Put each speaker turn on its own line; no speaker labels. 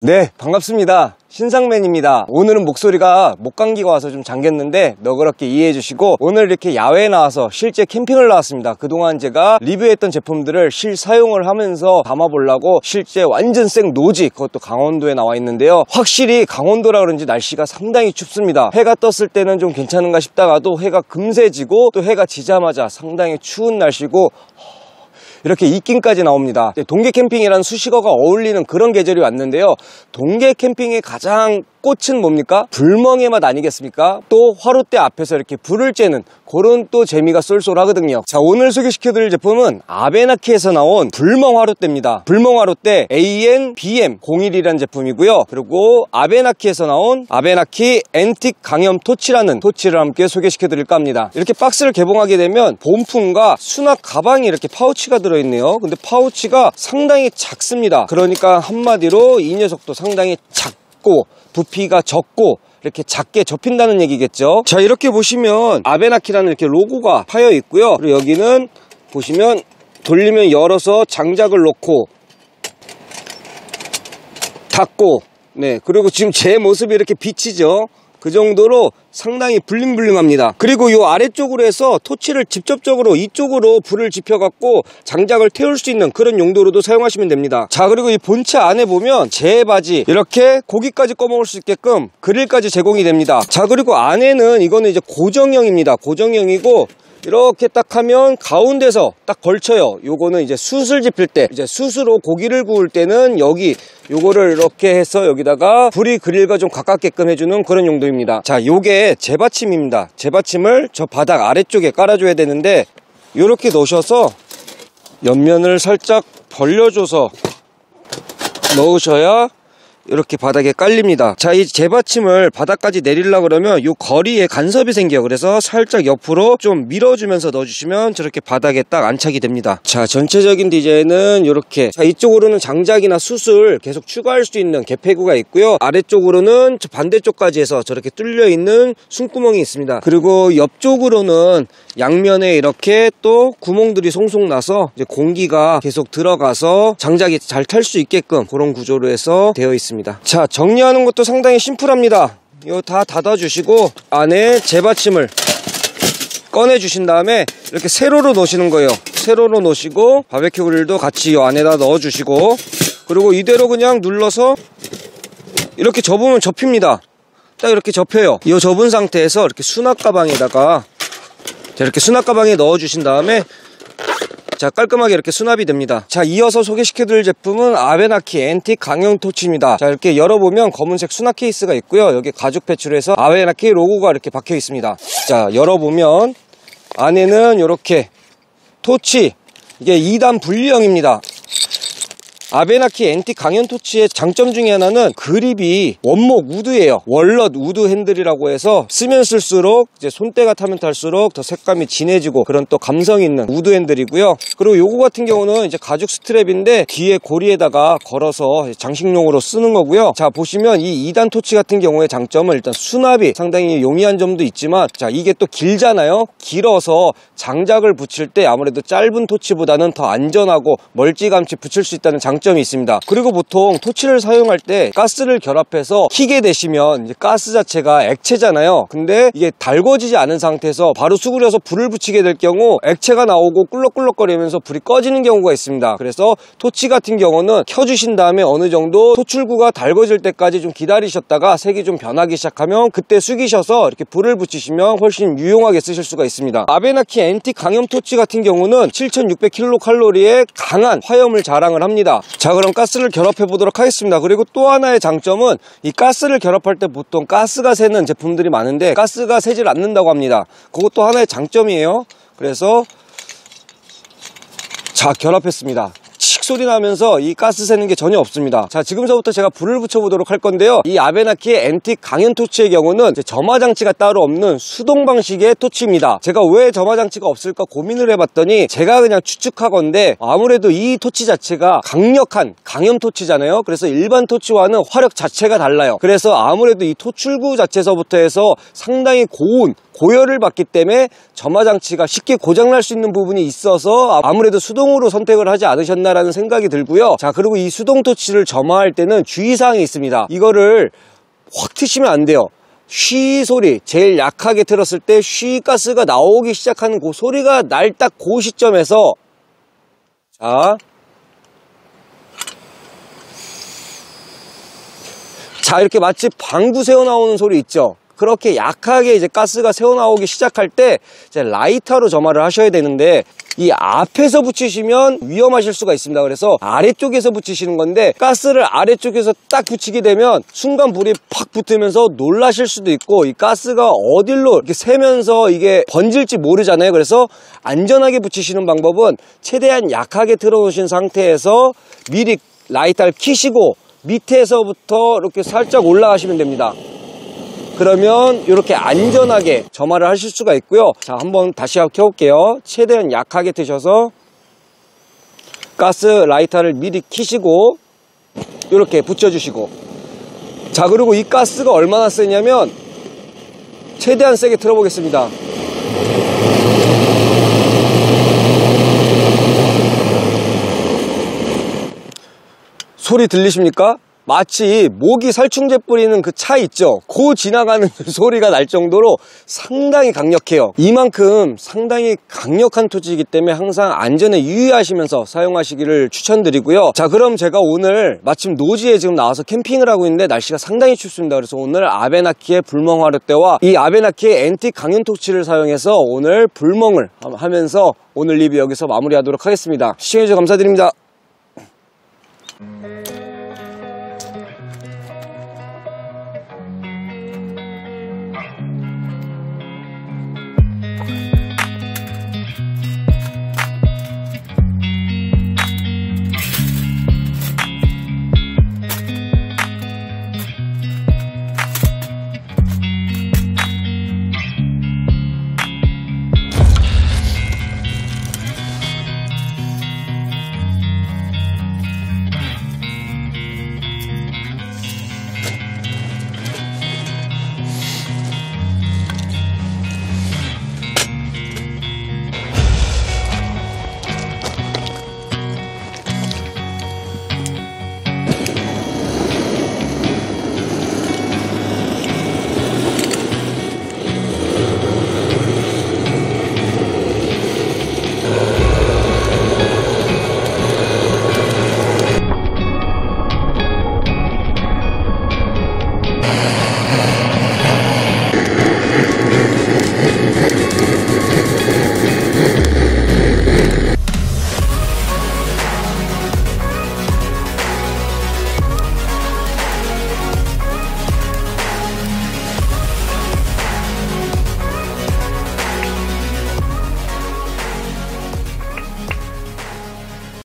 네, 반갑습니다. 신상맨입니다. 오늘은 목소리가 목감기가 와서 좀 잠겼는데 너그럽게 이해해 주시고, 오늘 이렇게 야외에 나와서 실제 캠핑을 나왔습니다. 그동안 제가 리뷰했던 제품들을 실사용을 하면서 담아보려고 실제 완전 생 노지, 그것도 강원도에 나와 있는데요. 확실히 강원도라 그런지 날씨가 상당히 춥습니다. 해가 떴을 때는 좀 괜찮은가 싶다가도 해가 금세 지고 또 해가 지자마자 상당히 추운 날씨고 이렇게 입김까지 나옵니다. 동계 캠핑이라는 수식어가 어울리는 그런 계절이 왔는데요. 동계 캠핑의 가장 꽃은 뭡니까? 불멍의 맛 아니겠습니까? 또 화롯대 앞에서 이렇게 불을 쬐는 그런 또 재미가 쏠쏠하거든요. 자, 오늘 소개시켜드릴 제품은 아베나키에서 나온 불멍 화롯대입니다. 불멍 화롯대 AN-BM01이라는 제품이고요. 그리고 아베나키에서 나온 아베나키 앤틱 강염 토치라는 토치를 함께 소개시켜드릴까 합니다. 이렇게 박스를 개봉하게 되면 본품과 수납 가방이 이렇게 파우치가 들어있네요. 근데 파우치가 상당히 작습니다. 그러니까 한마디로 이 녀석도 상당히 작고 부피가 적고 이렇게 작게 접힌다는 얘기겠죠. 자, 이렇게 보시면 아베나키라는 이렇게 로고가 파여 있고요. 그리고 여기는 보시면 돌리면 열어서 장작을 놓고 닫고, 네, 그리고 지금 제 모습이 이렇게 비치죠. 그 정도로 상당히 블링블링합니다. 그리고 이 아래쪽으로 해서 토치를 직접적으로 이쪽으로 불을 지펴갖고 장작을 태울 수 있는 그런 용도로도 사용하시면 됩니다. 자, 그리고 이 본체 안에 보면 제 바지 이렇게 고기까지 꺼먹을 수 있게끔 그릴까지 제공이 됩니다. 자, 그리고 안에는 이거는 이제 고정형입니다. 고정형이고 이렇게 딱 하면 가운데서 딱 걸쳐요. 요거는 이제 숯을 지필 때, 이제 숯으로 고기를 구울 때는 여기 요거를 이렇게 해서 여기다가 불이 그릴과 좀 가깝게끔 해주는 그런 용도입니다. 자, 요게 재받침입니다. 재받침을 저 바닥 아래쪽에 깔아줘야 되는데 요렇게 넣으셔서 옆면을 살짝 벌려줘서 넣으셔야 이렇게 바닥에 깔립니다. 자, 이 재받침을 바닥까지 내리려고 그러면 이 거리에 간섭이 생겨요. 그래서 살짝 옆으로 좀 밀어주면서 넣어주시면 저렇게 바닥에 딱 안착이 됩니다. 자, 전체적인 디자인은 이렇게, 자, 이쪽으로는 장작이나 숯을 계속 추가할 수 있는 개폐구가 있고요. 아래쪽으로는 반대쪽까지 해서 저렇게 뚫려 있는 숨구멍이 있습니다. 그리고 옆쪽으로는 양면에 이렇게 또 구멍들이 송송 나서 이제 공기가 계속 들어가서 장작이 잘 탈 수 있게끔 그런 구조로 해서 되어 있습니다. 자, 정리하는 것도 상당히 심플합니다. 이거 다 닫아주시고 안에 재받침을 꺼내주신 다음에 이렇게 세로로 놓으시는 거예요. 세로로 놓으시고 바베큐 그릴도 같이 이 안에다 넣어주시고, 그리고 이대로 그냥 눌러서 이렇게 접으면 접힙니다. 딱 이렇게 접혀요. 이 접은 상태에서 이렇게 수납 가방에다가 이렇게 수납 가방에 넣어주신 다음에 자, 깔끔하게 이렇게 수납이 됩니다. 자, 이어서 소개시켜드릴 제품은 아베나키 앤틱 강형 토치입니다. 자, 이렇게 열어보면 검은색 수납 케이스가 있고요. 여기 가죽 배치로 해서 아베나키 로고가 이렇게 박혀 있습니다. 자, 열어보면 안에는 이렇게 토치, 이게 2단 분리형입니다. 아베나키 앤틱 강연 토치의 장점 중에 하나는 그립이 원목 우드예요. 월넛 우드 핸들이라고 해서 쓰면 쓸수록 이제 손때가 타면 탈수록 더 색감이 진해지고 그런 또 감성 있는 우드 핸들이고요. 그리고 요거 같은 경우는 이제 가죽 스트랩인데 뒤에 고리에다가 걸어서 장식용으로 쓰는 거고요. 자, 보시면 이 2단 토치 같은 경우의 장점은 일단 수납이 상당히 용이한 점도 있지만, 자, 이게 또 길잖아요. 길어서 장작을 붙일 때 아무래도 짧은 토치보다는 더 안전하고 멀찌감치 붙일 수 있다는 장점이 있습니다. 그리고 보통 토치를 사용할 때 가스를 결합해서 켜게 되시면 이제 가스 자체가 액체잖아요. 근데 이게 달궈지지 않은 상태에서 바로 수그려서 불을 붙이게 될 경우 액체가 나오고 꿀럭꿀럭거리면서 불이 꺼지는 경우가 있습니다. 그래서 토치 같은 경우는 켜주신 다음에 어느 정도 토출구가 달궈질 때까지 좀 기다리셨다가 색이 좀 변하기 시작하면 그때 숙이셔서 이렇게 불을 붙이시면 훨씬 유용하게 쓰실 수가 있습니다. 아베나키 앤틱 강염 토치 같은 경우는 7600kcal의 강한 화염을 자랑을 합니다. 자, 그럼 가스를 결합해 보도록 하겠습니다. 그리고 또 하나의 장점은 이 가스를 결합할 때 보통 가스가 새는 제품들이 많은데 가스가 새질 않는다고 합니다. 그것도 하나의 장점이에요. 그래서 자, 결합했습니다. 칙 소리 나면서 이 가스 새는 게 전혀 없습니다. 자, 지금서부터 제가 불을 붙여 보도록 할 건데요. 이 아베나키의 앤틱 강연 토치의 경우는 이제 점화 장치가 따로 없는 수동 방식의 토치입니다. 제가 왜 점화 장치가 없을까 고민을 해봤더니 제가 그냥 추측하건데 아무래도 이 토치 자체가 강력한 강염 토치잖아요. 그래서 일반 토치와는 화력 자체가 달라요. 그래서 아무래도 이 토출구 자체서부터 해서 상당히 고열을 받기 때문에 점화 장치가 쉽게 고장날 수 있는 부분이 있어서 아무래도 수동으로 선택을 하지 않으셨나 된다라는 생각이 들고요. 자, 그리고 이 수동 토치를 점화할 때는 주의사항이 있습니다. 이거를 확 트시면 안 돼요. 쉬 소리, 제일 약하게 틀었을 때 쉬 가스가 나오기 시작하는 그 소리가 날 딱 그 시점에서, 자, 이렇게 마치 방구 새어나오는 소리 있죠? 그렇게 약하게 이제 가스가 새어나오기 시작할 때 이제 라이터로 점화를 하셔야 되는데, 이 앞에서 붙이시면 위험하실 수가 있습니다. 그래서 아래쪽에서 붙이시는 건데, 가스를 아래쪽에서 딱 붙이게 되면 순간 불이 팍 붙으면서 놀라실 수도 있고, 이 가스가 어딜로 이렇게 새면서 이게 번질지 모르잖아요. 그래서 안전하게 붙이시는 방법은 최대한 약하게 틀어놓으신 상태에서 미리 라이터를 켜시고 밑에서부터 이렇게 살짝 올라가시면 됩니다. 그러면 이렇게 안전하게 점화를 하실 수가 있고요. 자, 한번 다시 켜볼게요. 최대한 약하게 트셔서 가스 라이터를 미리 켜시고 이렇게 붙여주시고, 자, 그리고 이 가스가 얼마나 세냐면 최대한 세게 틀어보겠습니다. 소리 들리십니까? 마치 모기 살충제 뿌리는 그 차 있죠? 그 지나가는 소리가 날 정도로 상당히 강력해요. 이만큼 상당히 강력한 토치이기 때문에 항상 안전에 유의하시면서 사용하시기를 추천드리고요. 자, 그럼 제가 오늘 마침 노지에 지금 나와서 캠핑을 하고 있는데 날씨가 상당히 춥습니다. 그래서 오늘 아베나키의 불멍 화롯대와 이 아베나키의 앤틱 강연 토치를 사용해서 오늘 불멍을 하면서 오늘 리뷰 여기서 마무리하도록 하겠습니다. 시청해주셔서 감사드립니다.